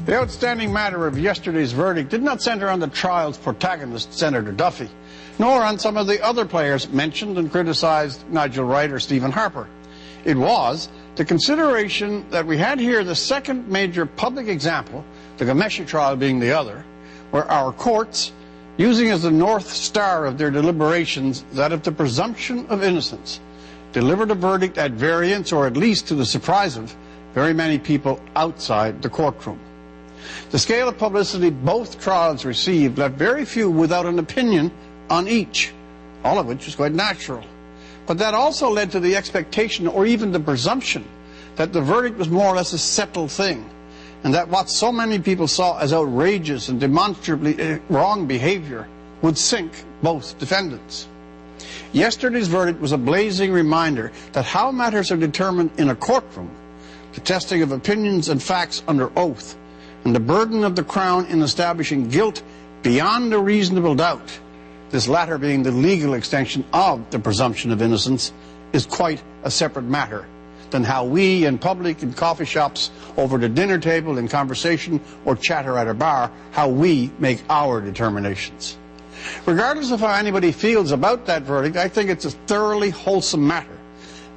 The outstanding matter of yesterday's verdict did not center on the trial's protagonist, Senator Duffy, nor on some of the other players mentioned and criticized, Nigel Wright or Stephen Harper. It was the consideration that we had here the second major public example, the Ghomeshi trial being the other, where our courts, using as the north star of their deliberations that of the presumption of innocence, delivered a verdict at variance, or at least to the surprise of very many people outside the courtroom. The scale of publicity both trials received left very few without an opinion on each, all of which was quite natural. But that also led to the expectation, or even the presumption, that the verdict was more or less a settled thing, and that what so many people saw as outrageous and demonstrably wrong behavior would sink both defendants. Yesterday's verdict was a blazing reminder that how matters are determined in a courtroom, the testing of opinions and facts under oath, and the burden of the Crown in establishing guilt beyond a reasonable doubt, this latter being the legal extension of the presumption of innocence, is quite a separate matter than how we in public, in coffee shops, over the dinner table, in conversation or chatter at a bar, how we make our determinations. Regardless of how anybody feels about that verdict, I think it's a thoroughly wholesome matter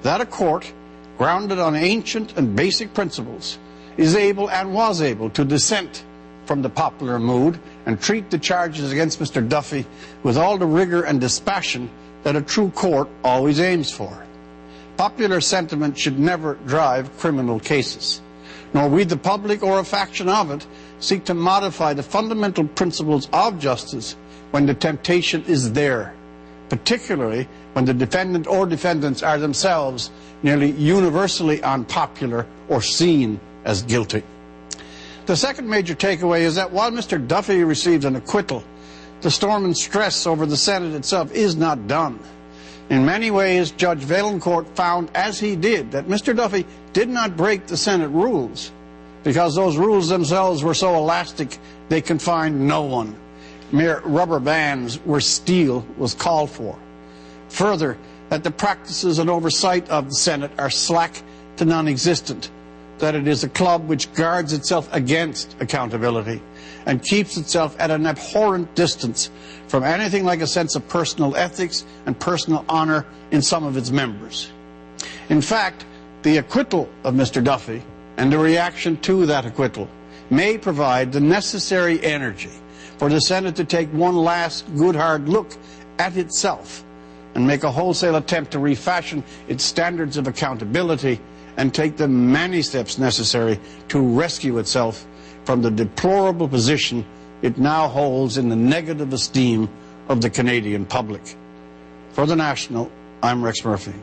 that a court, grounded on ancient and basic principles, is able and was able to dissent from the popular mood and treat the charges against Mr. Duffy with all the rigor and dispassion that a true court always aims for. Popular sentiment should never drive criminal cases, nor we the public or a faction of it seek to modify the fundamental principles of justice when the temptation is there, particularly when the defendant or defendants are themselves nearly universally unpopular or seen as guilty. The second major takeaway is that while Mr. Duffy received an acquittal, the storm and stress over the Senate itself is not done. In many ways, Judge Vaillancourt found, as he did, that Mr. Duffy did not break the Senate rules, because those rules themselves were so elastic they confined no one. Mere rubber bands where steel was called for. Further, that the practices and oversight of the Senate are slack to non-existent, that it is a club which guards itself against accountability and keeps itself at an abhorrent distance from anything like a sense of personal ethics and personal honor in some of its members. In fact, the acquittal of Mr. Duffy and the reaction to that acquittal may provide the necessary energy for the Senate to take one last good hard look at itself and make a wholesale attempt to refashion its standards of accountability and take the many steps necessary to rescue itself from the deplorable position it now holds in the negative esteem of the Canadian public. For The National, I'm Rex Murphy.